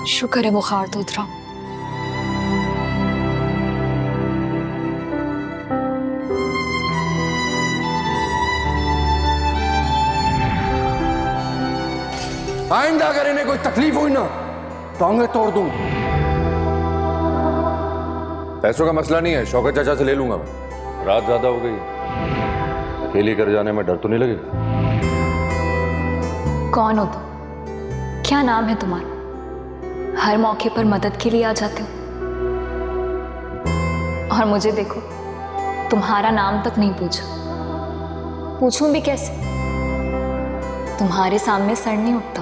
शुक्र है बुखार तो उतरा। आइंदा अगर इन्हें कोई तकलीफ हुई ना टांगे तोड़ दूं। पैसों का मसला नहीं है, शौकत चाचा से ले लूंगा मैं। रात ज्यादा हो गई, अकेली कर जाने में डर तो नहीं लगेगा? कौन हो तुम? क्या नाम है तुम्हारा? हर मौके पर मदद के लिए आ जाते हो और मुझे देखो, तुम्हारा नाम तक नहीं पूछा। पूछूं भी कैसे? तुम्हारे सामने सर नहीं उठता,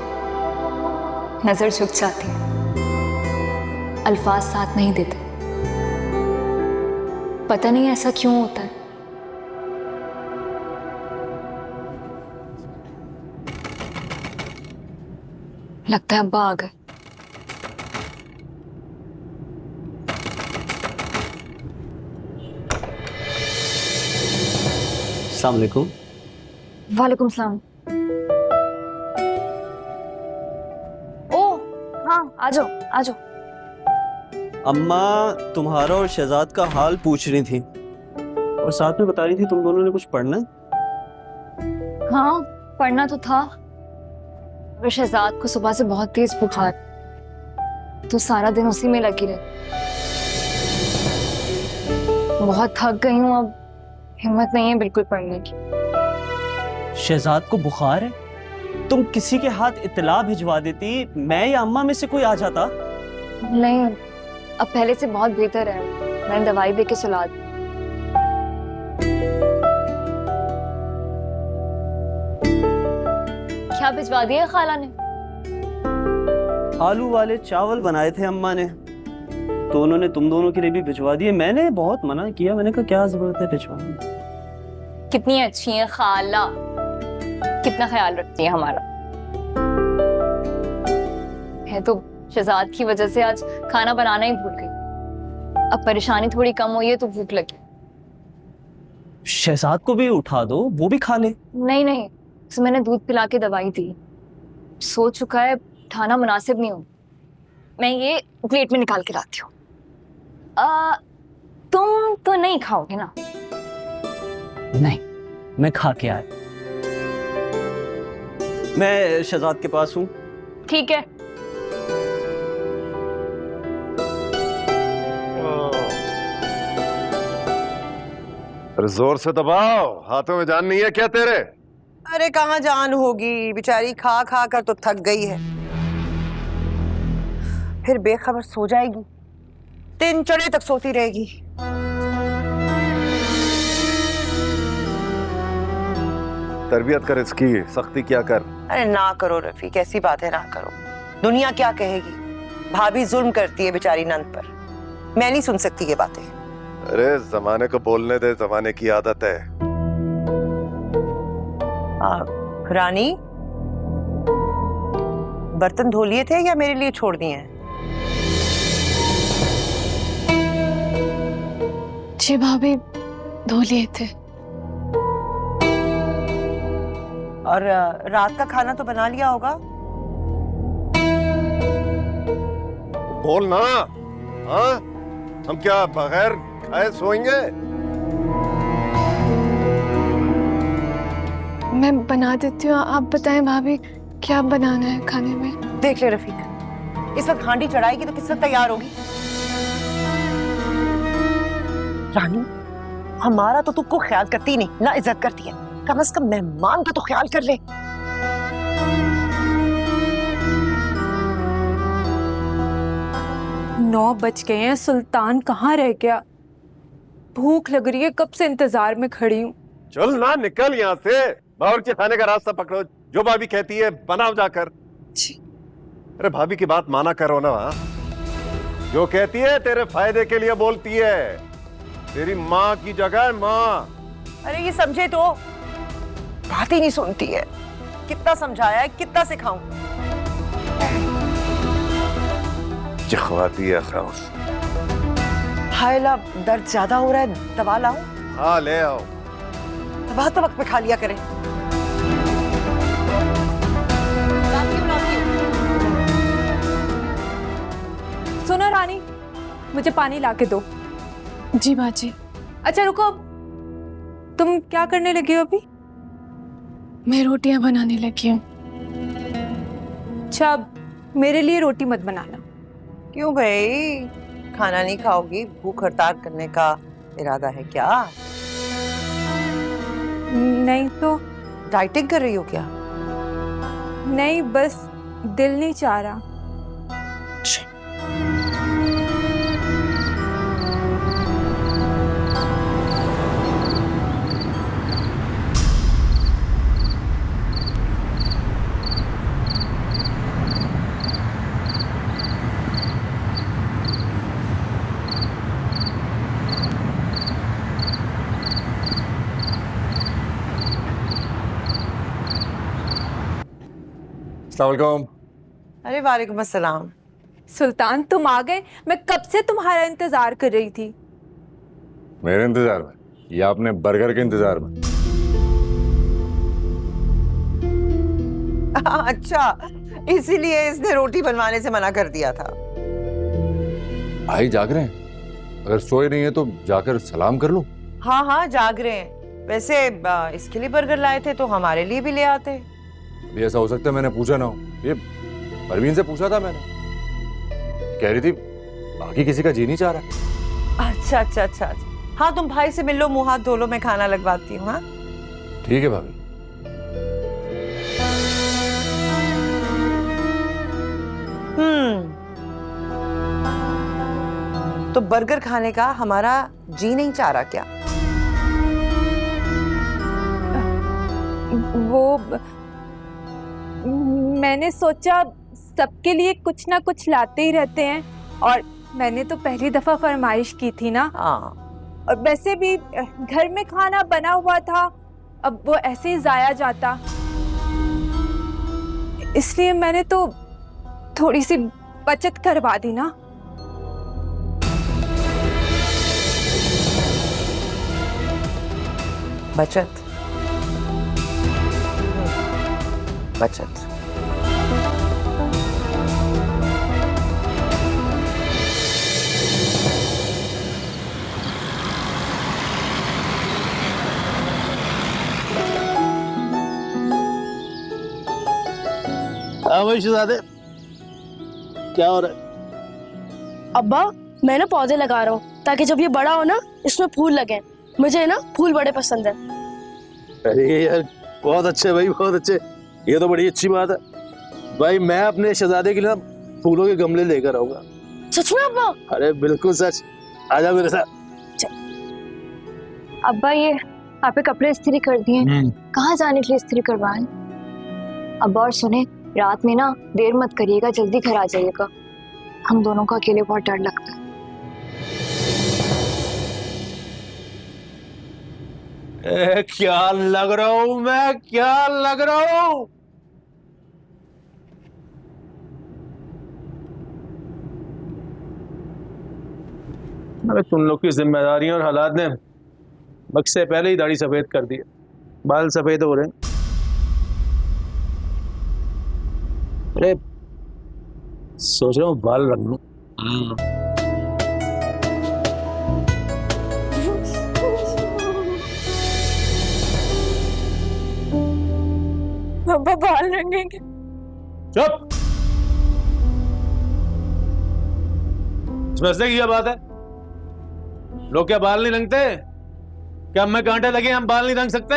नजर झुक जाती है, अल्फाज साथ नहीं देते। पता नहीं ऐसा क्यों होता है। लगता है अब्बा आ गए। अस्सलाम वालेकुम। वालेकुम सलाम। ओ हाँ, आ जाओ आ जाओ। अम्मा तुम्हारा और शहजाद का हाल पूछ रही थी और साथ में बता रही थी तुम दोनों ने कुछ पढ़ना है। हाँ पढ़ना तो था, पर शहजाद को सुबह से बहुत तेज बुखार, तो सारा दिन उसी में लगी रही। बहुत थक गई हूँ, अब हिम्मत नहीं है बिल्कुल पढ़ने की। शहजाद को बुखार है? तुम किसी के हाथ इत्तला भिजवा देती, मैं या अम्मा में से कोई आ जाता। नहीं, अब पहले से बहुत बेहतर है, मैंने दवाई दे के सुला दी। क्या भिजवा दिया खाला ने? आलू वाले चावल बनाए थे अम्मा ने, तो उन्होंने तुम दोनों के लिए भी भिजवा दिए। मैंने बहुत मना किया, मैंने कहा क्या जरूरत है भिजवाने। कितनी अच्छी है खाला, कितना ख्याल रखती है हमारा। है तो शहजाद की वजह से आज खाना बनाना ही भूल गई। अब परेशानी थोड़ी कम हुई है तो भूख लगी। शहजाद को भी उठा दो, वो भी खा ले। नहीं नहीं, उसे मैंने दूध पिला के दवाई दी, सो चुका है, उठाना मुनासिब नहीं हो। मैं ये प्लेट में निकाल के लाती हूँ। तुम तो नहीं खाओगे ना? नहीं, मैं खा के आया। मैं शहजाद के पास हूँ। ठीक है। अरे जोर से दबाओ, हाथों में जान नहीं है क्या तेरे? अरे कहाँ जान होगी, बेचारी खा खा कर तो थक गई है, फिर बेखबर सो जाएगी, दिन चढ़े तक सोती रहेगी। तरबियत कर इसकी, सख्ती क्या कर। अरे ना करो रफी, कैसी बात है, ना करो। दुनिया क्या कहेगी, भाभी जुल्म करती है बेचारी नंद पर, मैं नहीं सुन सकती ये बातें। अरे जमाने को बोलने दे, जमाने की आदत है। रानी, बर्तन धो लिए थे या मेरे लिए छोड़ दिए हैं? जी भाभी, धो लिए थे। और रात का खाना तो बना लिया होगा? बोल ना। हाँ, हम क्या बगैर खाए सोएंगे? मैं बना देती हूँ, आप बताएं भाभी क्या बनाना है खाने में। देख ले रफीक, इस वक्त हांडी चढ़ाएगी तो किस वक्त तैयार होगी? रानी, हमारा तो तुमको ख्याल करती नहीं, ना इज्जत करती है, कम से कम मेहमान का तो ख्याल कर ले। 9 बज गए हैं, सुल्तान कहाँ रह गया? भूख लग रही है, कब से इंतजार में खड़ी हूँ। चल ना, निकल यहाँ से, बावर्ची खाने का रास्ता पकड़ो, जो भाभी कहती है बनाओ जाकर। अरे भाभी की बात माना करो ना। जो कहती है तेरे फायदे के लिए बोलती है, तेरी माँ की जगह माँ। अरे ये समझे तो बात ही नहीं सुनती है, कितना समझाया है, कितना सिखाऊं। चखवाती है खाउस। हायला, दर्द ज्यादा हो रहा है, दवा लाऊं? हाँ ले आओ। दवा तो वक्त पे खा लिया करें। मुझे पानी ला के दो। जी बाजी। अच्छा रुको, तुम क्या करने लगी हो अभी? मैं रोटियां बनाने लगी हूँ। अच्छा, मेरे लिए रोटी मत बनाना। क्यों भाई, खाना नहीं खाओगी? भूख हड़ताल करने का इरादा है क्या? नहीं तो। डाइटिंग कर रही हो क्या? नहीं, बस दिल नहीं चाह रहा। अस्सलाम वालेकुम। अरे वालेकुम अस्सलाम। सुल्तान, तुम आ गए। मैं कब से तुम्हारा इंतजार कर रही थी। मेरे इंतजार में या अपने बर्गर के इंतजार में? अच्छा, इसीलिए इसने रोटी बनवाने से मना कर दिया था। भाई जाग रहे हैं, अगर सोए नहीं है तो जाकर सलाम कर लूं। हाँ हाँ, जाग रहे हैं। वैसे इसके लिए बर्गर लाए थे तो हमारे लिए भी ले आते। अभी ऐसा हो सकता है मैंने पूछा ना हो। ये परवीन से पूछा था मैंने, कह रही थी बाकी किसी का जी नहीं चाह रहा। अच्छा अच्छा अच्छा अच्छा। हाँ, तुम भाई से मिल लो, मुंह हाथ धो लो, मैं खाना लगवाती हूँ। हाँ ठीक है भाभी। तो बर्गर खाने का हमारा जी नहीं चाह रहा क्या? वो मैंने सोचा सबके लिए कुछ ना कुछ लाते ही रहते हैं, और मैंने तो पहली दफा फरमाइश की थी ना। हाँ, और वैसे भी घर में खाना बना हुआ था, अब वो ऐसे ही जाया जाता, इसलिए मैंने तो थोड़ी सी बचत करवा दी ना। बचत बचत। हाँ भाई शहजादे, क्या हो रहा है? अब्बा, मैं ना पौधे लगा रहा हूँ ताकि जब ये बड़ा हो ना इसमें फूल लगे। मुझे ना फूल बड़े पसंद है। अरे यार बहुत अच्छे भाई, बहुत अच्छे। ये तो बड़ी अच्छी बात है भाई। मैं अपने शहजादे के लिए ना फूलों के गमले लेकर आऊंगा। सच में अब्बा? अरे बिल्कुल सच। आजा मेरे साथ। अब्बा, ये आपने कपड़े इस्त्री कर दिए, कहाँ जाने के लिए इस्त्री करवाएं? अब्बा, और सुने, रात में ना देर मत करिएगा, जल्दी घर आ जाइएगा। हम दोनों को अकेले बहुत डर लगता है। क्या लग रहा हूँ मैं, क्या लग रहा हूँ? अरे तुम लोग की जिम्मेदारियों और हालात ने वक्त से पहले ही दाढ़ी सफेद कर दी है, बाल सफेद हो रहे हैं। अरे सोच रहा हूँ बाल रंग लूं। अब्बा, बाल रंगेंगे? चुप। समझने की क्या बात है? लोग क्या बाल नहीं रंगते? क्या हमें कांटे लगे हम बाल नहीं रंग सकते?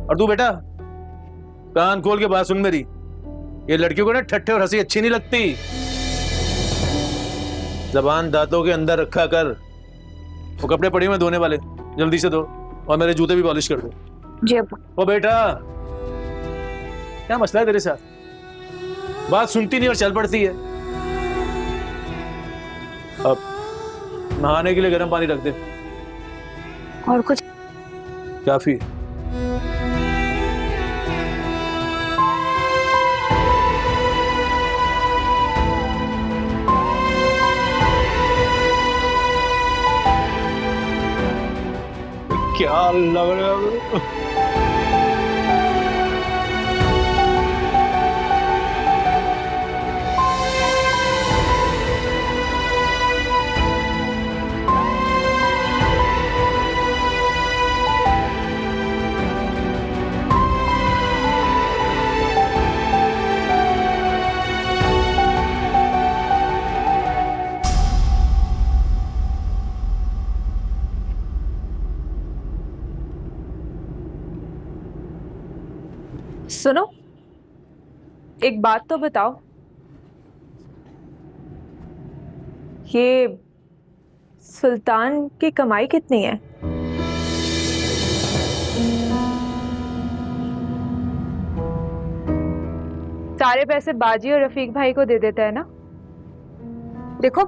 और तू बेटा कान खोल के बात सुन मेरी। ये लड़कियों को ना ठट्ठे और हंसी अच्छी नहीं लगती। जबान दांतों के अंदर रखा कर। वो कपड़े पड़े हुए धोने वाले, जल्दी से धो, और मेरे जूते भी पॉलिश कर दो। जी अब्बा। ओ बेटा, क्या मसला है तेरे साथ? बात सुनती नहीं और चल पड़ती है। अब नहाने के लिए गर्म पानी रख दे। और कुछ? काफी। क्या लग रहा है? सुनो, एक बात तो बताओ, ये सुल्तान की कमाई कितनी है? सारे पैसे बाजी और रफीक भाई को दे देता है ना? देखो,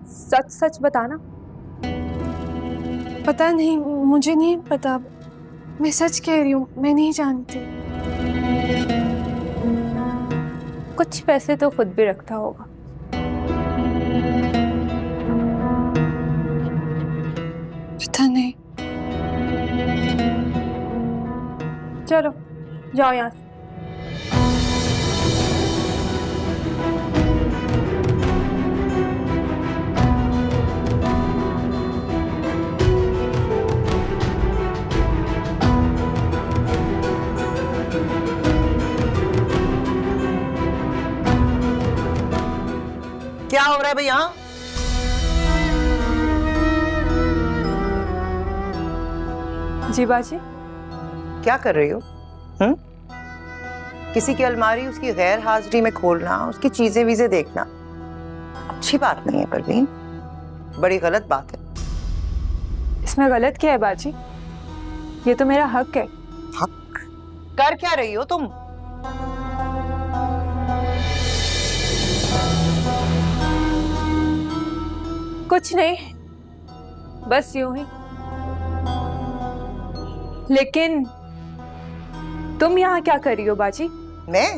सच सच बताना। पता नहीं, मुझे नहीं पता। मैं सच कह रही हूँ, मैं नहीं जानती। कुछ पैसे तो खुद भी रखता होगा। पता नहीं। चलो जाओ यहाँ से। क्या हो रहा है भाई यहाँ? जी बाजी। क्या कर रही हो? किसी की अलमारी उसकी गैर हाजिरी में खोलना, उसकी चीजें वीजें देखना अच्छी बात नहीं है परवीन, बड़ी गलत बात है। इसमें गलत क्या है बाजी? ये तो मेरा हक है। हक? कर क्या रही हो तुम? कुछ नहीं, बस यूं ही। लेकिन तुम यहाँ क्या कर रही हो बाजी? मैं?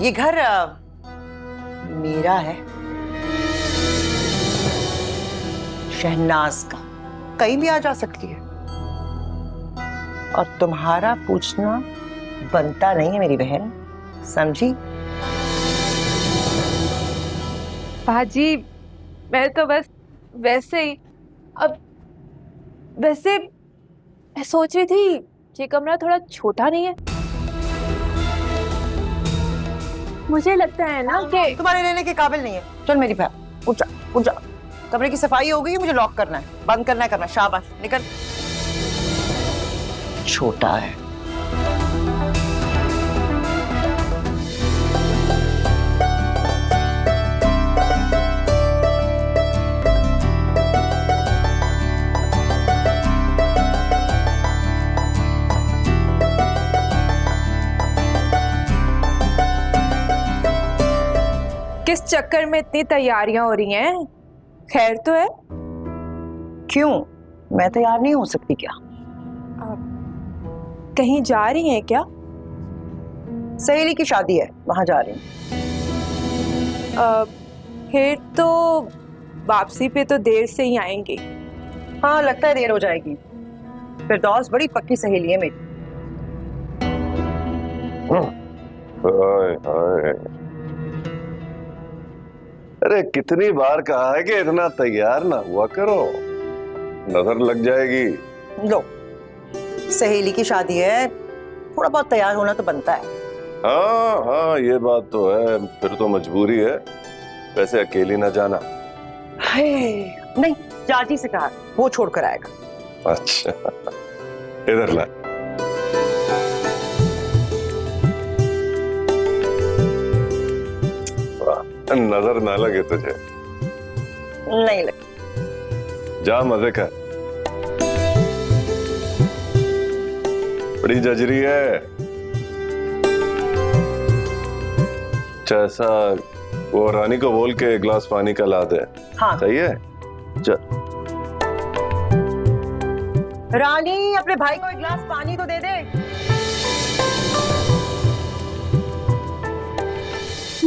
ये घर मेरा है, शहनाज का, कहीं भी आ जा सकती है और तुम्हारा पूछना बनता नहीं है मेरी बहन, समझी? बाजी, मैं तो बस वैसे ही, अब वैसे मैं सोच रही थी ये कमरा थोड़ा छोटा नहीं है? मुझे लगता है ना कि तुम्हारे लेने के काबिल नहीं है। चल मेरी बहन, उठ जा, उठ जा। कमरे की सफाई हो गई, मुझे लॉक करना है, बंद करना है, करना। शाबाश, निकल। छोटा है। किस चक्कर में इतनी तैयारियां हो रही हैं? खैर तो है? क्यों, मैं तैयार नहीं हो सकती क्या? कहीं जा रही हैं क्या? सहेली की शादी है, वहां जा रही हूँ। फिर तो वापसी पे तो देर से ही आएंगी। हाँ, लगता है देर हो जाएगी। फिरदौस बड़ी पक्की सहेली है मेरी। हाय हाय, अरे कितनी बार कहा है कि इतना तैयार ना हुआ करो, नजर लग जाएगी। लो, सहेली की शादी है, थोड़ा बहुत तैयार होना तो बनता है। हाँ हाँ, ये बात तो है, फिर तो मजबूरी है। वैसे अकेली ना जाना। नहीं, जाजी से कहा, वो छोड़ कर आएगा। अच्छा, इधर ला। नजर ना लगे तुझे? नहीं लगे। जा, मजे कर। बड़ी जजरी है। ऐसा वो रानी को बोल के एक गिलास पानी का ला दे। हाँ, सही है। चल। रानी, अपने भाई को एक गिलास पानी तो दे दे।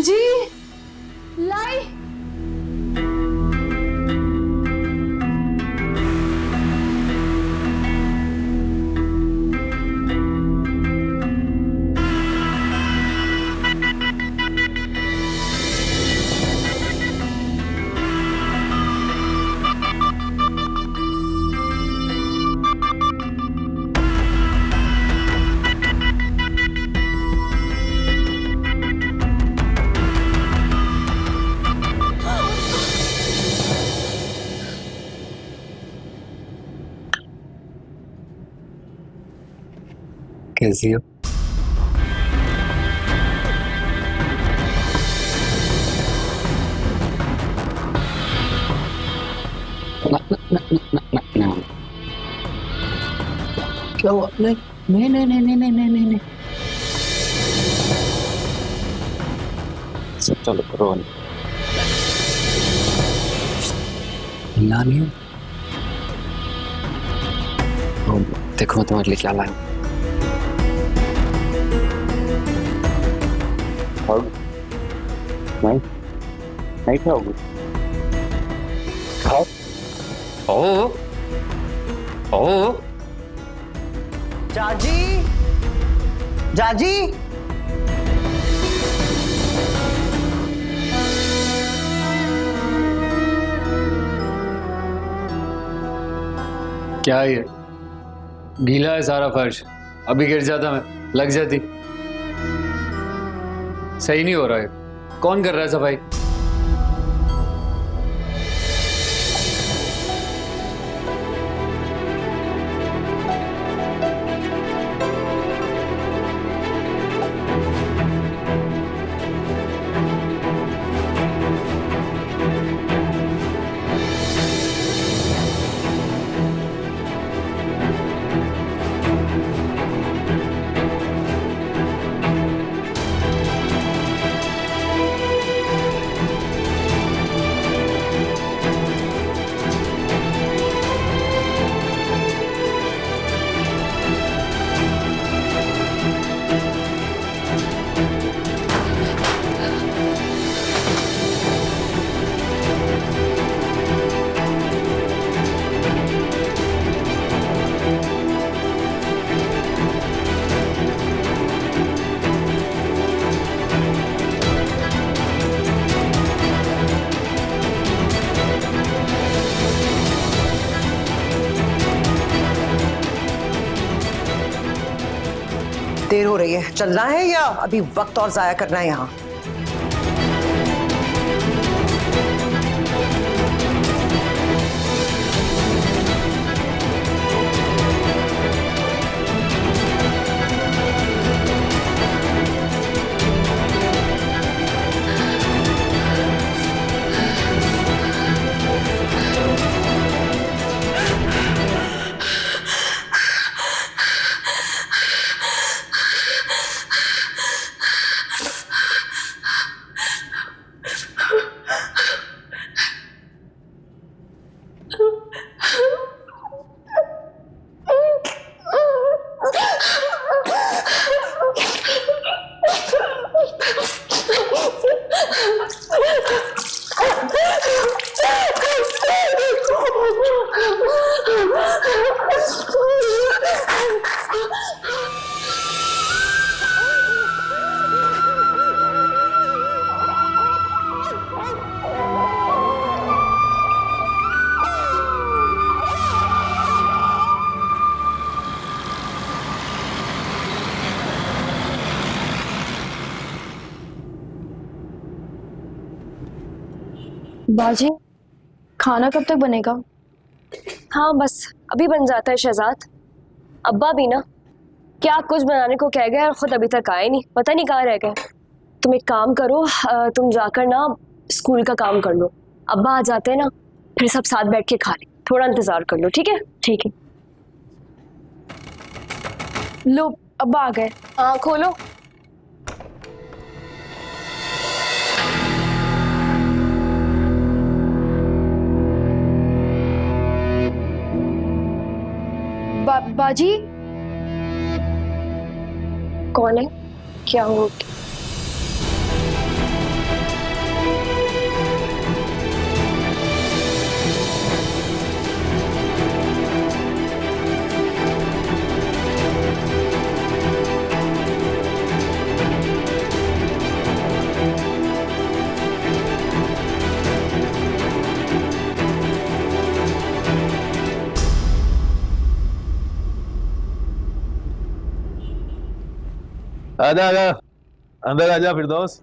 जी लाई। कैसी हो? क्या हुआ? नहीं नहीं नहीं नहीं नहीं नहीं नहीं नहीं। सब चलो करो नहीं। देखो मैं तुम्हारे लिए क्या लाया। नहीं नहीं खाओगे? खाओ। ओ जाजी, जाजी, क्या है ये? गीला है सारा फर्श, अभी गिर जाता मैं, लग जाती। सही नहीं हो रहा है। कौन कर रहा है सफाई? देर हो रही है, चलना है या अभी वक्त और जाया करना है यहाँ? बाजी, खाना कब तक बनेगा? हाँ बस अभी बन जाता है शहजाद। अब्बा भी ना क्या कुछ बनाने को कह गए और खुद अभी तक आए नहीं, पता नहीं कहाँ रह गए। तुम एक काम करो, तुम जाकर ना स्कूल का काम कर लो। अब्बा आ जाते हैं ना फिर सब साथ बैठ के खा ले, थोड़ा इंतजार कर लो। ठीक है? ठीक है। लो अब्बा आ गए। हाँ खोलो। बाजी, कौन है? क्या हुआ? आजा आजा, अंदर आजा फिरदौस।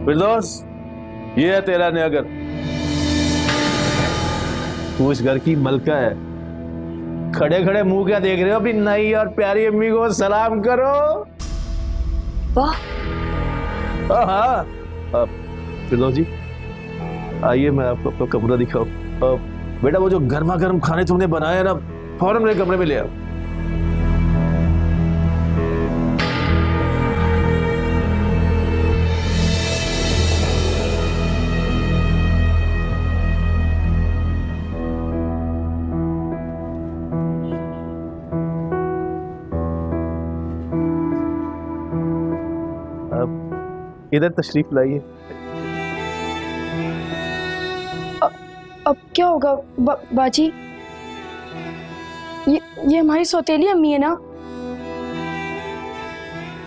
फिरदौस, ये है तेरा नया घर। तू इस घर की मलका है। खड़े खड़े मुंह क्या देख रहे हो? अपनी नई और प्यारी अम्मी को सलाम करो। वाह, हाँ फिरदौस जी, आइए मैं आपको अपना कमरा दिखाऊं। बेटा वो जो गर्मा गर्म खाने तुमने बनाए ना, फौरन मेरे कमरे में ले आओ। इधर तशरीफ लाइए। अब क्या होगा बाजी? ये हमारी सौतेली अम्मी है ना?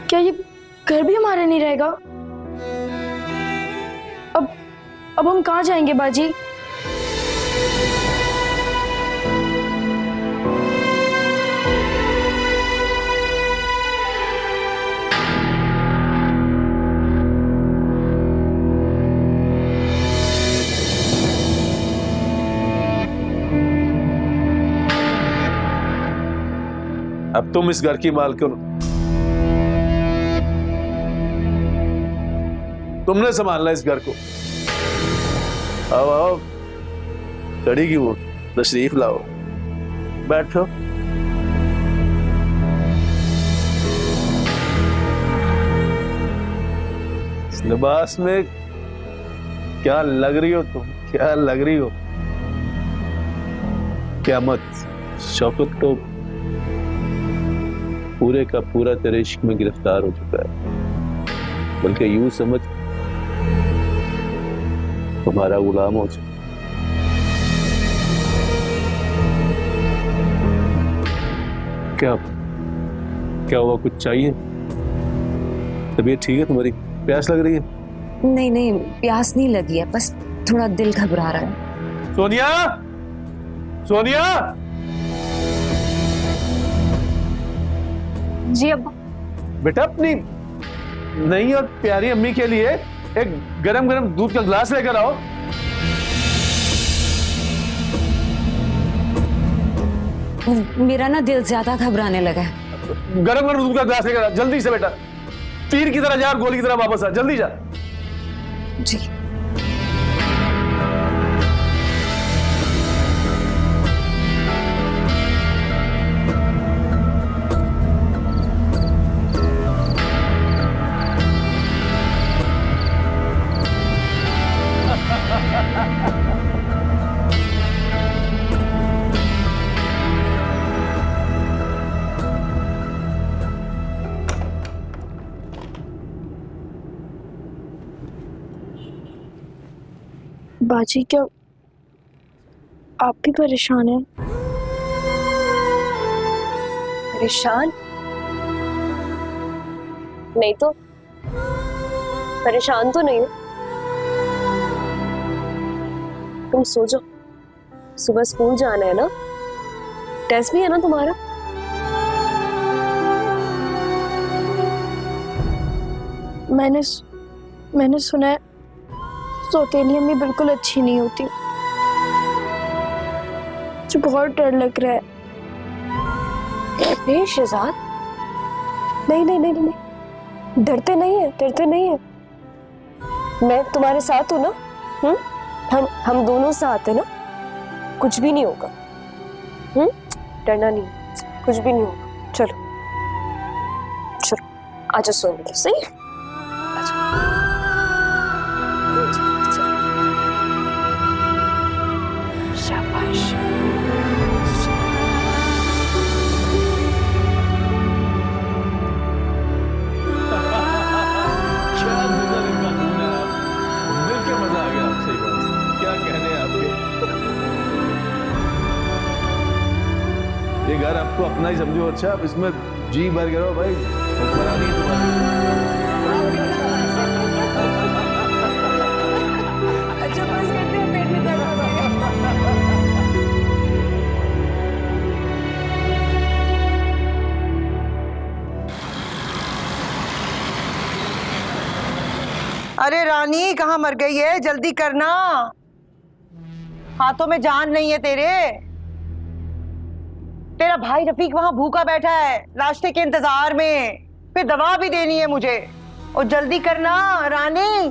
क्या ये घर भी हमारा नहीं रहेगा? अब हम कहाँ जाएंगे बाजी? अब तुम इस घर की मालकिन, तुमने संभालना इस घर को। आओ आओ, खड़ी की वो तशरीफ लाओ, बैठो। इस लिबास में क्या लग रही हो तुम, क्या लग रही हो? क्या मत शौकत तो पूरे का पूरा तेरे इश्क में गिरफ्तार हो चुका है, बल्कि यूं समझ तुम्हारा गुलाम हो चुका। क्या क्या हुआ? कुछ चाहिए? तबीयत ठीक है तुम्हारी? प्यास लग रही है? नहीं नहीं, प्यास नहीं लगी है, बस थोड़ा दिल घबरा रहा है। सोनिया, सोनिया। जी अब्बा। बेटा अपनी नई और प्यारी अम्मी के लिए एक गरम गरम दूध का गिलास लेकर आओ। मेरा ना दिल ज्यादा घबराने लगा है। गरम गरम दूध का गिलास लेकर आ, जल्दी से बेटा। तीर की तरह जा और गोली की तरह वापस आ, जल्दी जा। जी। बाजी, क्या आप भी परेशान हैं? परेशान? नहीं तो, परेशान तो नहीं हूँ। तुम सो जाओ, सुबह स्कूल जाना है ना, टेस्ट भी है ना तुम्हारा। मैंने सुना है सौतेली अम्मी बिल्कुल अच्छी नहीं होती। मुझे बहुत डर लग रहा है। शहजाद, नहीं नहीं नहीं नहीं, डरते नहीं है, डरते नहीं है। मैं तुम्हारे साथ हूँ ना। हम दोनों साथ है ना, कुछ भी नहीं होगा। डरना नहीं, कुछ भी नहीं होगा। चलो चलो, आजा सोएंगे, सही है? आजा। शाबाश। क्या मजा लिखा तुमने आप, दिल के मजा आ गया आपसे। बस क्या कहने आपके। ये घर आपको अपना ही समझो। अच्छा, आप इसमें जी भर करो भाई, हुक्मरानी है तुम्हारी। अच्छा बस करते हैं, पेट में दर्द हो रहा है। अरे रानी, कहाँ मर गई है? जल्दी करना। हाथों में जान नहीं है तेरे। तेरा भाई रफीक वहां भूखा बैठा है नाश्ते के इंतजार में, फिर दवा भी देनी है मुझे। और जल्दी करना रानी,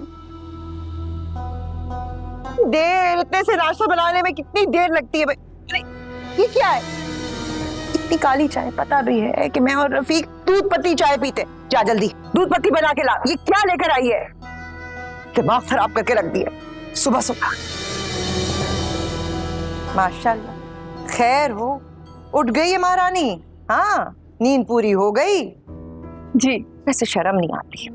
देर इतने से नाश्ता बनाने में कितनी देर लगती है भाई। अरे ये क्या है, इतनी काली चाय? पता भी है कि मैं और रफीक दूध पत्ती चाय पीते। जा जल्दी दूध पत्ती बना के ला। ये क्या लेकर आई है, दिमाग खराब करके रख दिया सुबह सुबह। माशाल्लाह खैर हो, उठ गई है महारानी? हाँ नींद पूरी हो गई जी। वैसे शर्म नहीं आती,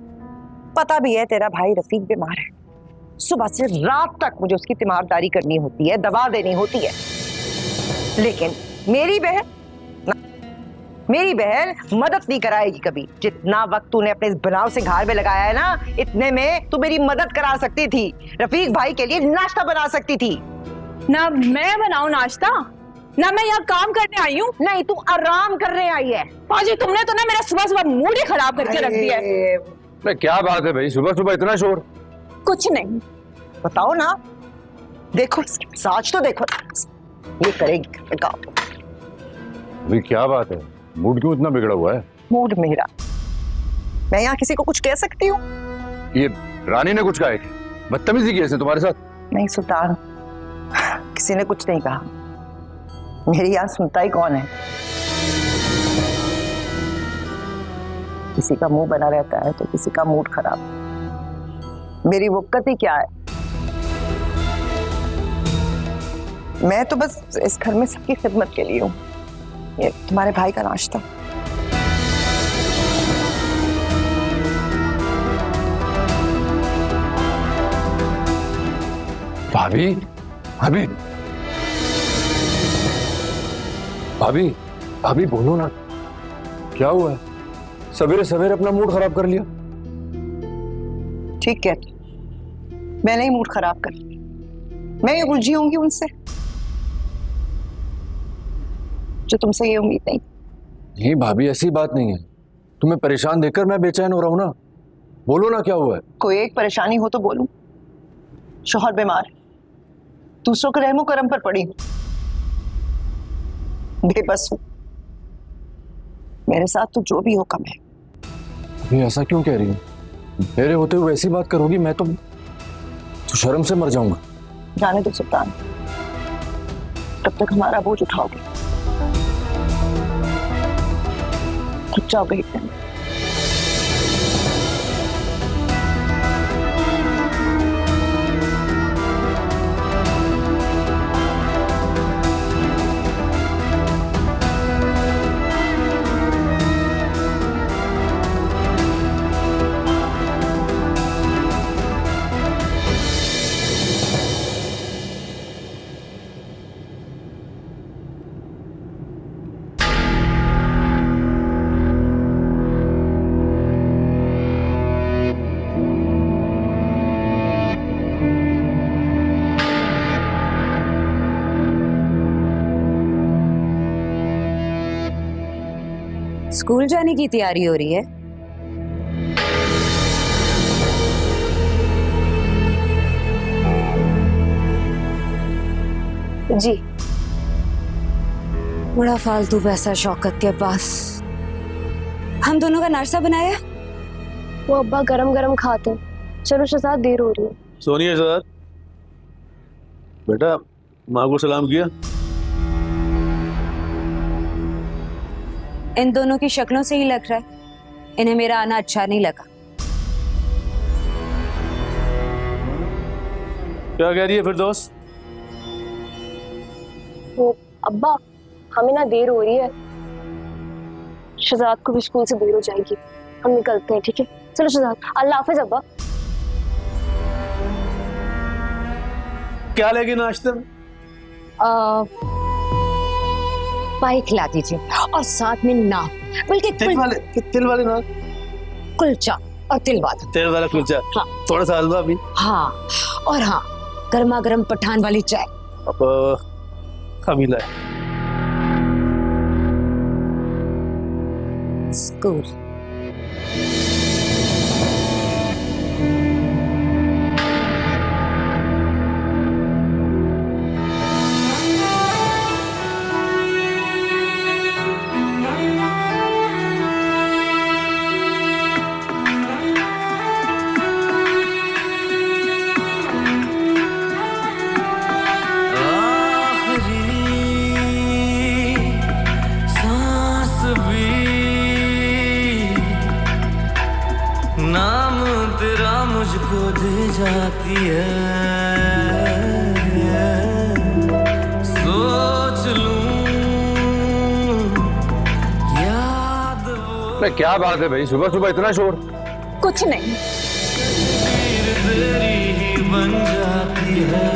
पता भी है तेरा भाई रफीक बीमार है, सुबह से रात तक मुझे उसकी तीमारदारी करनी होती है, दवा देनी होती है। लेकिन मेरी बहन मदद नहीं कराएगी कभी। जितना वक्त तूने अपने इस बनाव से घर में लगाया है ना, इतने में तू मेरी मदद करा सकती थी, रफीक भाई के लिए नाश्ता बना सकती थी। ना मैं बनाऊं नाश्ता, ना मैं यहाँ काम करने आई हूँ। नहीं, तू आराम करने आई है। पाजी तुमने तो ना मेरा सुबह सुबह मूड ही खराब करके रख दिया है। अरे क्या बात है भाई, सुबह सुबह इतना शोर? कुछ नहीं। बताओ ना, देखो साच तो देखो, ये करेगी काम। अभी क्या बात है, मूड क्यों इतना बिगड़ा हुआ है? मूड मेरा, मैं यहाँ किसी को कुछ कह सकती हूँ? ये रानी ने कुछ कहा है? बदतमीजी की इसने तुम्हारे साथ? नहीं सुल्तान, किसी ने कुछ नहीं कहा। मेरी यहाँ सुनता ही कौन है? किसी का मुंह बना रहता है तो किसी का मूड खराब। मेरी वक़्त ही क्या है, मैं तो बस इस घर में सबकी खिदमत के लिए हूँ। ये तुम्हारे भाई का नाश्ता। भाभी भाभी भाभी भाभी बोलो ना, क्या हुआ है? सवेरे सवेरे अपना मूड खराब कर लिया। ठीक है, मैंने ही मूड खराब कर लिया। मैं ये उलझी होंगी उनसे जो तुमसे ये उम्मीद नहीं। नहीं भाभी, ऐसी बात नहीं है, तुम्हें परेशान देखकर मैं बेचैन हो रहा हूं ना। बोलो ना क्या हुआ है? कोई एक परेशानी हो तो बोलूं। शौहर बीमार, दूसरों के रहमो करम पर पड़ी हूं, बेबस हूं। मेरे साथ तो जो भी हो कम है। अभी ऐसा क्यों कह रही हूँ? मेरे होते हुए ऐसी बात करोगी, मैं तो शर्म से मर जाऊंगा। जाने दो सुल्तान, कब तक हमारा बोझ उठाओगे? थक जाओगे एक दिन। स्कूल जाने की तैयारी हो रही है? जी। बड़ा फालतू पैसा शौकत के पास। हम दोनों का नाश्ता बनाया? वो अब्बा गरम गरम खाते हैं। चलो शहजाद, देर हो रही है। सोनिया शहजाद, बेटा माँ को सलाम किया? इन दोनों की शक्लों से ही लग रहा है इन्हें मेरा आना अच्छा नहीं लगा। क्या कह रही है फिर दोस्त? वो अब्बा, हमें ना देर हो रही है, शहजाद को भी स्कूल से देर हो जाएगी, हम निकलते हैं। ठीक है, चलो शहजाद, अल्लाह हाफिज अब्बा। क्या लेगी नाश्ते में? पाई खिला दीजिए और साथ में नान, बल्कि तिल वाले नान, कुलचा और तिल वाला कुलचा। हाँ। थोड़ा सा हलवा भी। हाँ, और हाँ, गर्मा गर्म पठान वाली चाय। अब कमीला है। स्कूल जाती है, सोच लूं याद वो क्या बात है भाई, सुबह सुबह इतना शोर? कुछ नहीं। तेरी ही बन जाती है।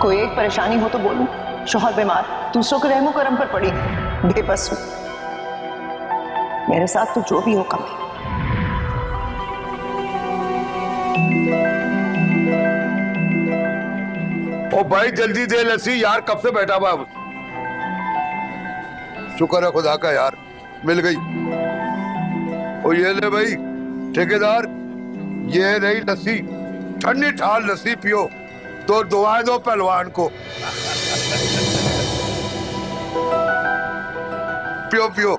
कोई एक परेशानी हो तो बोलूं। शौहर बीमार, दूसरों के रहमो करम पर पड़ी, बेबस हूं। मेरे साथ तो जो भी हो कम है। ओ भाई जल्दी दे लस्सी यार, कब से बैठा हुआ। शुक्र है खुदा का यार, मिल गई। ओ ये ले भाई ठेकेदार, ये रही लस्सी, ठंडी ठाल लस्सी पियो, तो दुआएं दो पहलवान को। पियो पियो।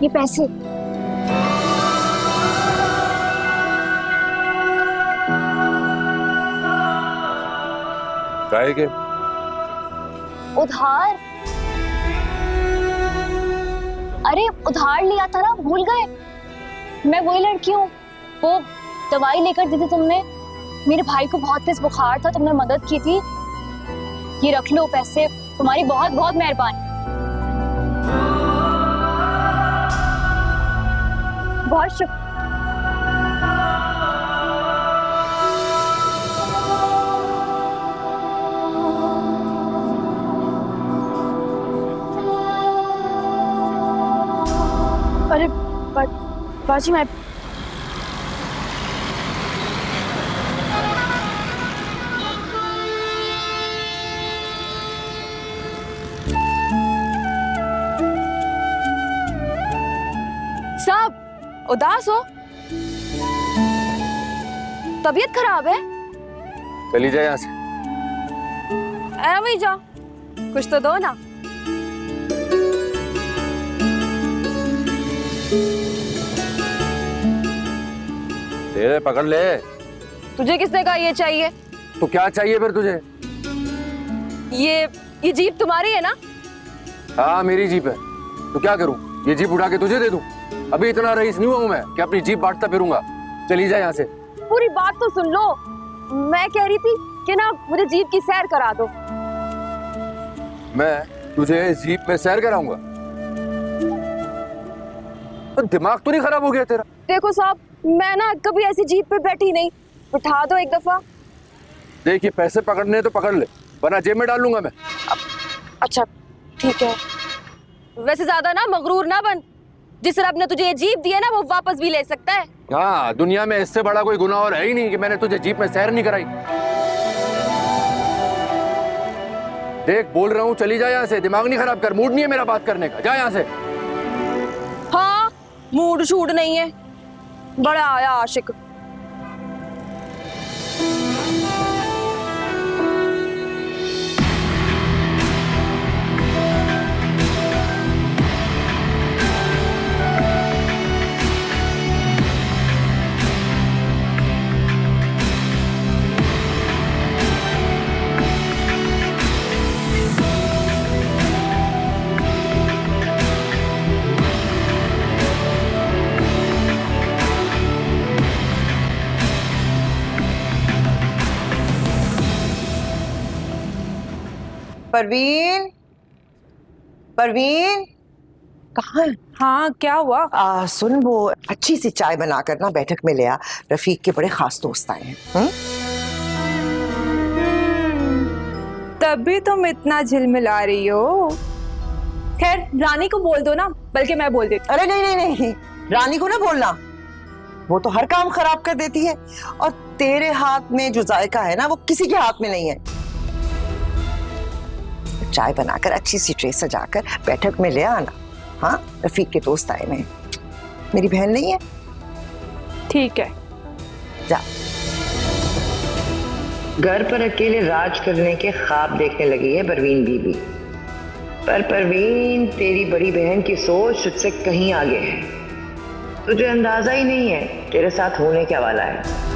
ये पैसे काहे के? उधार। अरे उधार लिया था ना, भूल गए? मैं वही लड़की हूँ, वो दवाई लेकर दी थी तुमने। मेरे भाई को बहुत तेज बुखार था, तुमने मदद की थी। ये रख लो पैसे, तुम्हारी बहुत बहुत मेहरबानी। बहुत शुक्रिया। अरे बाजी मैं साहब उदास हो? तबीयत खराब है? चली जाए यहाँ से। वही जा, कुछ तो दो ना। तेरे पकड़ ले। तुझे किसने कहा ये चाहिए? तो क्या चाहिए फिर तुझे? ये जीप तुम्हारी है ना? हाँ मेरी जीप है। तो क्या करूं, ये जीप उठा के तुझे दे दूं? अभी इतना रईस नहीं हुआ हूं मैं कि अपनी जीप बांटता फिरूंगा। चली जाए यहाँ से। पूरी बात तो सुन लो। मैं कह रही थी कि ना मुझे जीप की सैर करा दो। मैं तुझे जीप में सैर कराऊंगा? तो दिमाग तो नहीं खराब हो गया तेरा? देखो साहब, मैं ना कभी ऐसी जीप पे बैठी नहीं, उठा दो एक दफा। देखिए पैसे पकड़ने तो पकड़ ले, वरना जेब में डाल लूंगा मैं। अच्छा ठीक है। वैसे ज्यादा ना मगरूर ना बन, जिस रब ने तुझे ये जीप दी है ना वो वापस भी ले सकता है। हाँ, दुनिया में इससे बड़ा कोई गुनाह और है ही नहीं कि मैंने तुझे जीप में सैर नहीं कराई। देख बोल रहा हूँ, चली जा यहाँ से। दिमाग नहीं खराब कर, मूड नहीं है मेरा बात करने का। जा यहाँ से। हाँ मूड शूड नहीं है, बड़ा आया आशिक। परवीन, परवीन कहाँ है? हाँ क्या हुआ? सुन, वो अच्छी सी चाय बनाकर ना बैठक में ले आ। रफीक के बड़े खास दोस्त आए हैं। तभी तुम इतना झिलमिला रही हो। खैर रानी को बोल दो ना, बल्कि मैं बोल देती। अरे नहीं नहीं नहीं, रानी को ना बोलना, वो तो हर काम खराब कर देती है। और तेरे हाथ में जो जायका है ना वो किसी के हाथ में नहीं है। चाय बनाकर अच्छी सी ट्रे सजाकर बैठक में ले आना। हाँ, रफीक के दोस्त आए हैं। मेरी बहन नहीं है? ठीक है, जा। घर पर अकेले राज करने के ख्वाब देखने लगी है परवीन बीबी। पर परवीन, तेरी बड़ी बहन की सोच तुझसे कहीं आगे है। तुझे अंदाजा ही नहीं है तेरे साथ होने क्या वाला है।